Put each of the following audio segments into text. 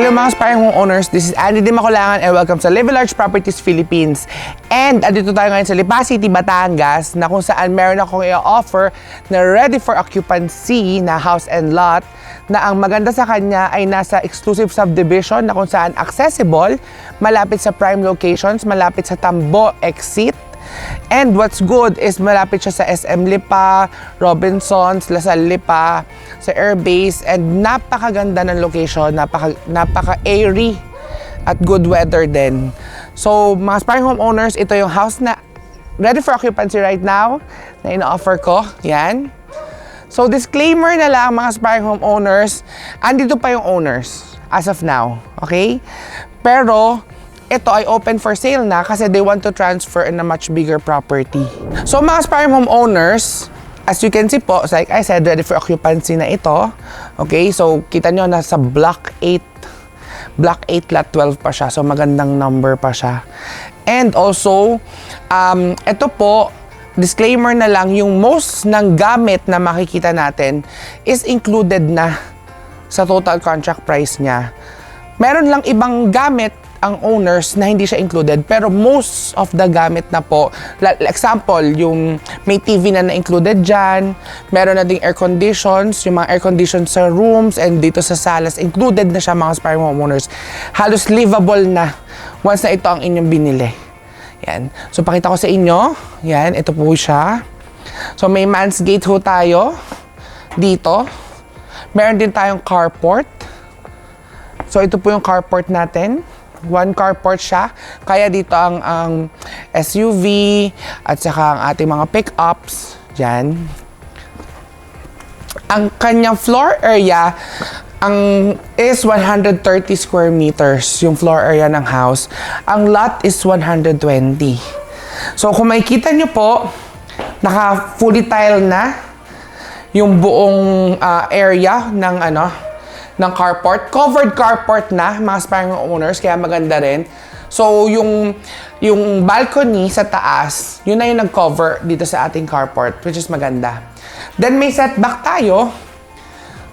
Hello mga aspiring homeowners, this is Andy Di Maculangan and welcome sa Live Large Properties Philippines. And andito tayo ngayon sa Lipa City, Batangas na kung saan meron akong i-offer na ready for occupancy na house and lot na ang maganda sa kanya ay nasa exclusive subdivision na kung saan accessible, malapit sa prime locations, malapit sa Tambo exit. And what's good is malapit siya sa SM Lipa, Robinsons, Lasal Lipa, sa Airbase, and napakaganda ng location, napaka-airy at good weather din. So mga aspiring homeowners, ito yung house na ready for occupancy right now na ina-offer ko. Yan. So disclaimer na lang mga aspiring homeowners, andito pa yung owners as of now, okay? Pero ito ay open for sale na kasi they want to transfer in a much bigger property. So mga aspiring homeowners, as you can see po, like I said, ready for occupancy na ito. Okay, so kita nyo nasa Block 8. Block 8, Lot 12 pa siya. So magandang number pa siya. And also, ito po, disclaimer na lang, yung most ng gamit na makikita natin is included na sa total contract price niya. Meron lang ibang gamit ang owners na hindi siya included, pero most of the gamit na po, example, yung may TV na na-included dyan, meron na ding air conditions, yung mga air conditions sa rooms and dito sa salas, included na siya mga aspiring homeowners. Halos livable na once na ito ang inyong binili. Yan. So pakita ko sa inyo, yan, ito po siya. So may man's gate ho tayo dito. Meron din tayong carport. So ito po yung carport natin. One carport siya, kaya dito ang SUV at saka ang ating mga pickups dyan. Ang kanyang floor area is 130 square meters, yung floor area ng house. Ang lot is 120. So kung makikita nyo po, naka fully tile na yung buong area ng carport. Covered carport na, mga aspiring owners, kaya maganda rin. So, yung balcony sa taas, yun na yung nag-cover dito sa ating carport, which is maganda. Then, may setback tayo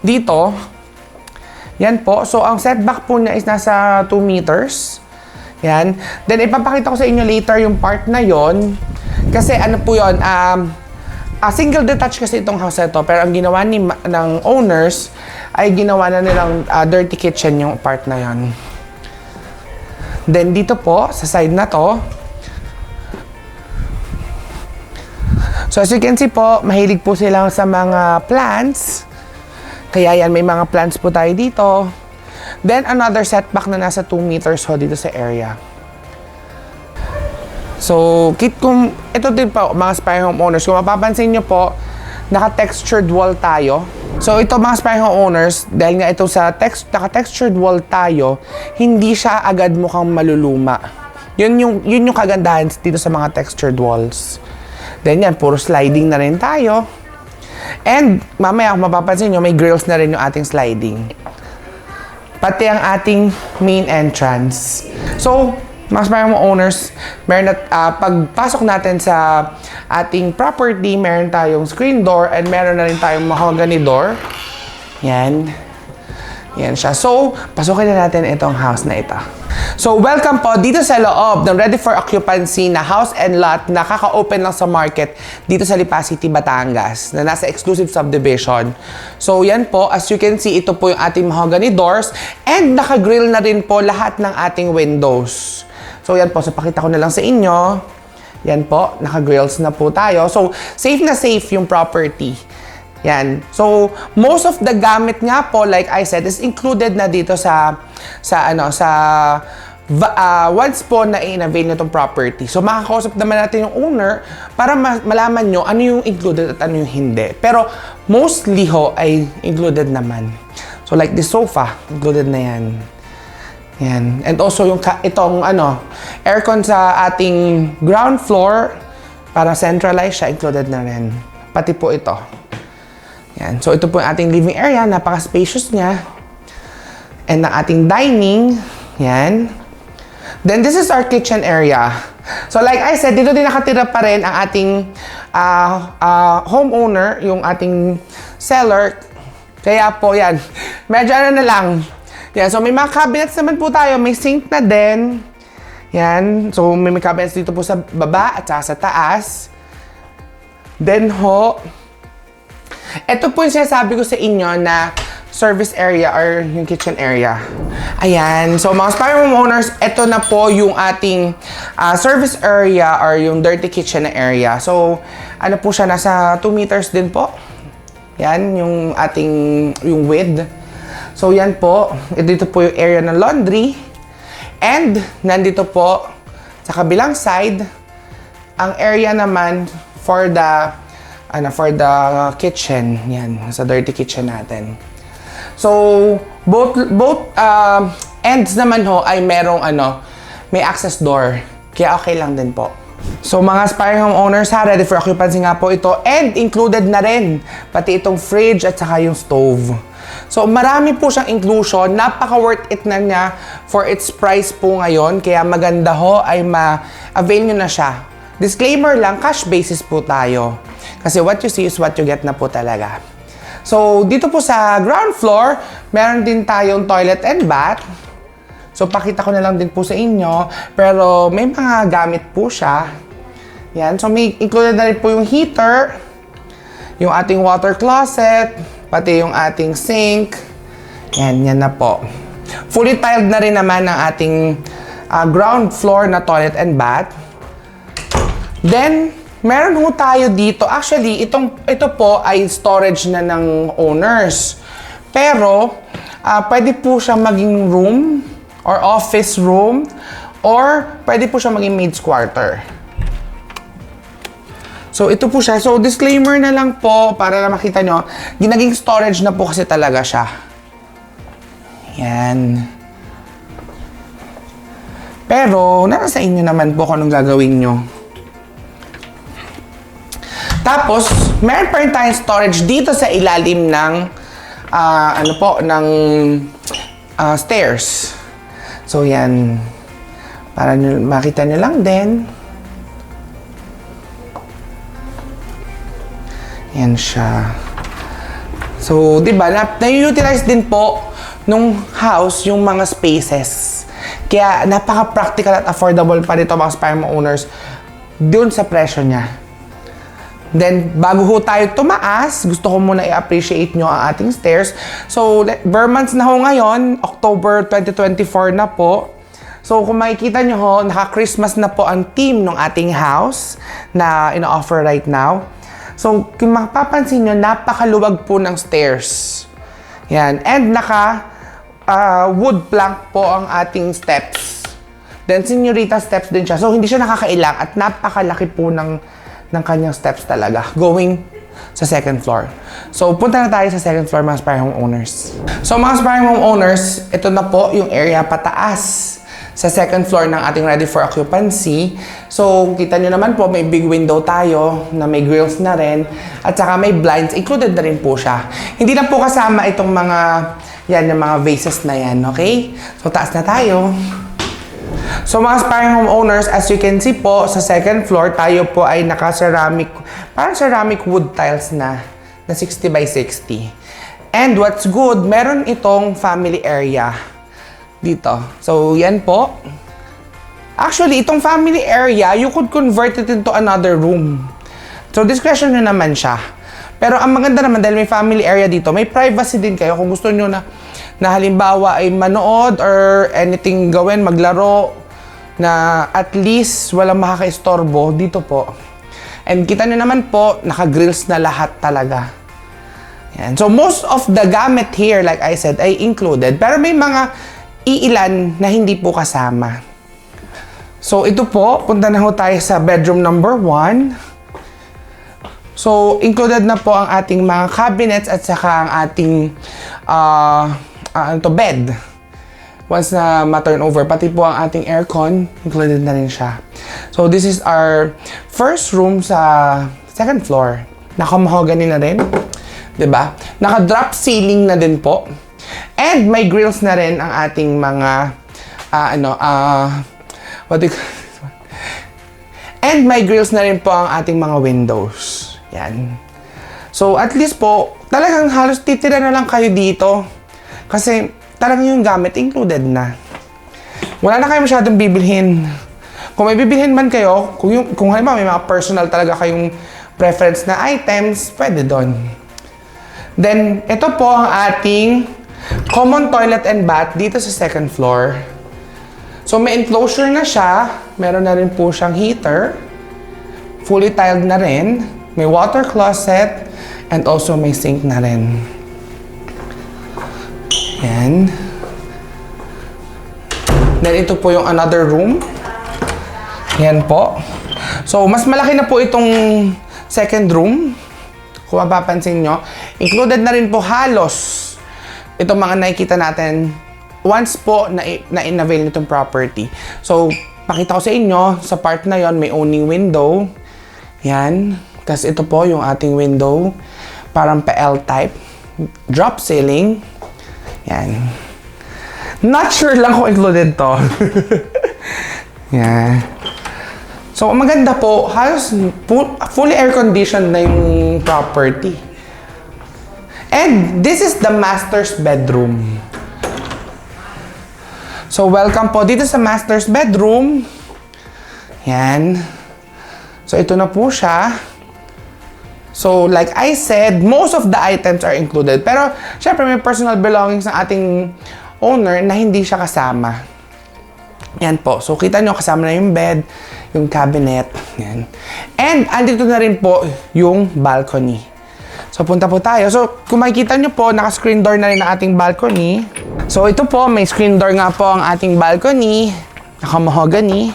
dito. Yan po. So, ang setback po niya is nasa 2 meters. Yan. Then, ipapakita ko sa inyo later yung part na yon. Kasi ano po yun, single detached kasi itong house na ito, pero ang ginawa ng owners ay ginawa na nilang dirty kitchen yung part na yon. Then dito po, sa side na to, so as you can see po, mahilig po sila sa mga plants. Kaya yan, may mga plants po tayo dito. Then another setback na nasa 2 meters ho dito sa area. So, kung ito din po, mga aspiring homeowners, kung mapapansin nyo po, naka-textured wall tayo. So, ito mga aspiring homeowners, dahil nga ito sa naka-textured wall tayo, hindi siya agad mukhang maluluma. Yun yung kagandahan dito sa mga textured walls. Then yan, puro sliding na rin tayo. And, mamaya kung mapapansin nyo, may grills na rin yung ating sliding. Pati ang ating main entrance. So, mga aspiring owners, meron pagpasok natin sa ating property, meron tayong screen door and meron na rin tayong mahogany door. Yan. Yan siya. So, pasukin na natin itong house na ito. So, welcome po dito sa loob ng ready for occupancy na house and lot na kaka-open lang sa market dito sa Lipa City, Batangas na nasa exclusive subdivision. So, yan po. As you can see, ito po yung ating mahogany doors and naka-grill na rin po lahat ng ating windows. So, yan po. So, pakita ko na lang sa inyo. Yan po. Naka-grills na po tayo. So, safe na safe yung property. Yan. So, most of the gamit nga po, like I said, is included na dito once po na i-avail nyo itong property. So, makakausap naman natin yung owner para malaman nyo ano yung included at ano yung hindi. Pero, mostly ho ay included naman. So, like the sofa, included na yan. Yan. And also yung itong aircon sa ating ground floor para centralize siya, included na rin. Pati po ito. Yan. So ito po yung ating living area, napaka-spacious niya. And ang ating dining, yan. Then this is our kitchen area. So like I said, dito din nakatira pa rin ang ating homeowner, yung ating seller. Kaya po yan, medyo na lang, Yan, so may mga cabinets naman po tayo. May sink na din. Yan. So may cabinets dito po sa baba at saka sa taas. Then ho, ito po yung sinasabi ko sa inyo na service area or yung kitchen area. Ayan. So mga Aspire homeowners, ito na po yung ating service area or yung dirty kitchen na area. So ano po siya, nasa 2 meters din po. Yan, yung ating yung width. So yan po, dito po yung area ng laundry. And nandito po sa kabilang side, ang area naman for the kitchen. Yan, sa dirty kitchen natin. So both ends naman ho ay merong may access door. Kaya okay lang din po. So mga aspiring homeowners, ready for occupancy nga po ito, and included na rin pati itong fridge at saka yung stove. So marami po siyang inclusion, napaka-worth it na niya for its price po ngayon, kaya maganda ho ay ma-avail nyo na siya. Disclaimer lang, cash basis po tayo. Kasi what you see is what you get na po talaga. So dito po sa ground floor, meron din tayong toilet and bath. So pakita ko na lang din po sa inyo, pero may mga gamit po siya. Yan, so may included na rin po yung heater, yung ating water closet, pati yung ating sink. Yan na po. Fully tiled na rin naman ang ating ground floor na toilet and bath. Then, meron po tayo dito. Actually, ito po ay storage na ng owners. Pero, pwede po siya maging room or office room, or pwede po siya maging maid's quarter. So, ito po siya. So, disclaimer na lang po para na makita nyo, ginaging storage na po kasi talaga siya. Yan. Pero, nasa inyo naman po kung anong gagawin nyo. Tapos, meron pa rin tayong storage dito sa ilalim ng, stairs. So, yan. Para makita nyo lang din. Yan siya. So, di ba, na-utilize din po nung house yung mga spaces. Kaya, napaka-practical at affordable pa dito mga aspiring owners dun sa presyo niya. Then, bago ho tayo tumaas, gusto ko muna i-appreciate nyo ang ating stairs. So, bare months na ho ngayon, October 2024 na po. So, kung makikita nyo ho, naka-Christmas na po ang theme ng ating house na ina-offer right now. So, kung mapapansin nyo, napakaluwag po ng stairs. Yan. And wood plank po ang ating steps. Then, Señorita steps din siya. So, hindi siya nakakailang at napakalaki po ng kanyang steps talaga going sa second floor. So, punta na tayo sa second floor mga aspiring homeowners. So, mga aspiring homeowners, ito na po yung area pataas sa second floor ng ating ready for occupancy. So, kita nyo naman po, may big window tayo na may grills na rin at saka may blinds. Included na rin po siya. Hindi na po kasama itong yung mga vases na yan, okay? So, taas na tayo. So mga aspiring homeowners, as you can see po, sa second floor, tayo po ay naka-ceramic, parang ceramic wood tiles na 60 by 60. And what's good, meron itong family area dito. So yan po. Actually, itong family area, you could convert it into another room. So discretion nyo naman siya. Pero ang maganda naman, dahil may family area dito, may privacy din kayo kung gusto nyo na halimbawa ay manood or anything gawin, maglaro, na at least walang makaka-istorbo dito po. And kita nyo naman po, naka-grills na lahat talaga. Yan. So most of the gamit here, like I said, ay included. Pero may mga iilan na hindi po kasama. So ito po, punta na ho tayo sa bedroom number 1. So included na po ang ating mga cabinets at saka ang ating bed. Once na ma-turn over, pati po ang ating aircon, included na rin siya. So, this is our first room sa second floor. Naka-mahogany na rin. Diba? Naka-drop ceiling na din po. And may grills na rin ang ating mga, and may grills na rin po ang ating mga windows. Yan. So, at least po, talagang halos titira na lang kayo dito. Kasi, talagang yung gamit included na. Wala na kayo masyadong bibilhin. Kung may bibilhin man kayo, kung halimbawa may mga personal talaga kayong preference na items, pwede doon. Then, ito po ang ating common toilet and bath dito sa second floor. So, may enclosure na siya. Meron na rin po siyang heater. Fully tiled na rin. May water closet. And also, may sink na rin. Yan. Then, ito po yung another room. Yan po. So, mas malaki na po itong second room. Kung mapapansin nyo. Included na rin po halos itong mga nakikita natin once po na in-avail nitong property. So, pakita ko sa inyo, sa part na yon may owning window. Yan. Tapos ito po yung ating window. Parang pa-L type. Drop ceiling. Yan. Not sure lang kung included to. Yan. So, maganda po. Halos fully air-conditioned na yung property. And this is the master's bedroom. So, welcome po dito sa master's bedroom. Yan. So, ito na po siya. So, like I said, most of the items are included. Pero, syempre, may personal belongings ng ating owner na hindi siya kasama. Yan po. So, kita nyo, kasama na yung bed, yung cabinet. Yan. And, andito na rin po yung balcony. So, punta po tayo. So, kung makikita nyo po, naka-screen door na rin ang ating balcony. So, ito po, may screen door nga po ang ating balcony. Naka-mahogany.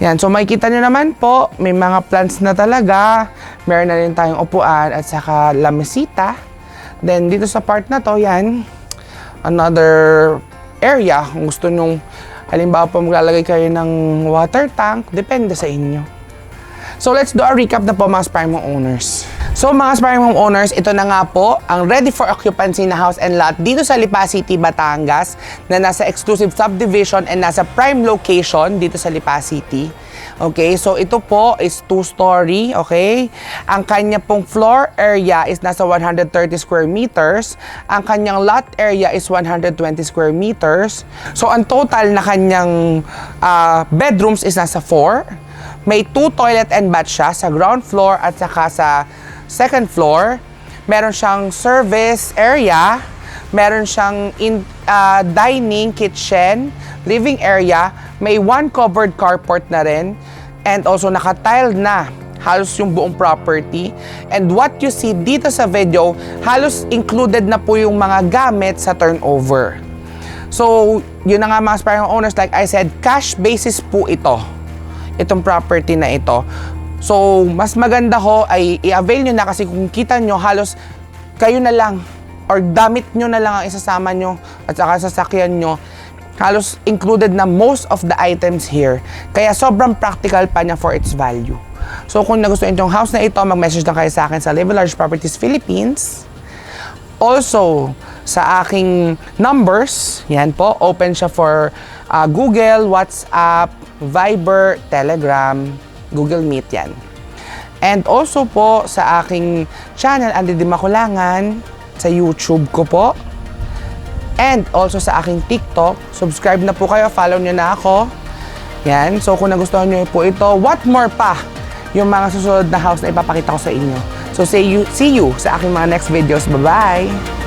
Yan. So, makikita nyo naman po, may mga plants na talaga. Meron na rin tayong upuan at saka lamesita. Then, dito sa part na to, yan, another area. Kung gusto nyong, halimbawa po maglalagay kayo ng water tank, depende sa inyo. So, let's do a recap na po mga aspiring homeowners. So, mga aspiring homeowners, ito na nga po ang ready for occupancy na house and lot dito sa Lipa City, Batangas na nasa exclusive subdivision and nasa prime location dito sa Lipa City. Okay, so ito po is 2-story, okay? Ang kanya pong floor area is nasa 130 square meters. Ang kanyang lot area is 120 square meters. So, ang total na kanyang bedrooms is nasa 4. May 2 toilet and bath siya sa ground floor at saka sa second floor. Meron siyang service area. Meron siyang dining, kitchen, living area. May 1 covered carport na rin. And also naka-tiled na halos yung buong property. And what you see dito sa video, halos included na po yung mga gamit sa turnover. So, yun na nga mga aspiring owners, like I said, cash basis po ito. Itong property na ito. So, mas maganda ho ay i-avail nyo na kasi kung kita nyo, halos kayo na lang or damit nyo na lang ang isasama nyo at saka sasakyan nyo. Halos included na most of the items here. Kaya sobrang practical pa niya for its value. So, kung nagustuhan itong house na ito, mag-message lang kayo sa akin sa Live Large Properties Philippines. Also, sa aking numbers, yan po, open siya for Google, WhatsApp, Viber, Telegram, Google Meet yan. And also po sa aking channel, Andy Di Makulangan, sa YouTube ko po. And also sa aking TikTok, subscribe na po kayo, follow nyo na ako. Yan, so kung nagustuhan nyo po ito, what more pa yung mga susunod na house na ipapakita ko sa inyo. So see you sa aking mga next videos. Bye-bye!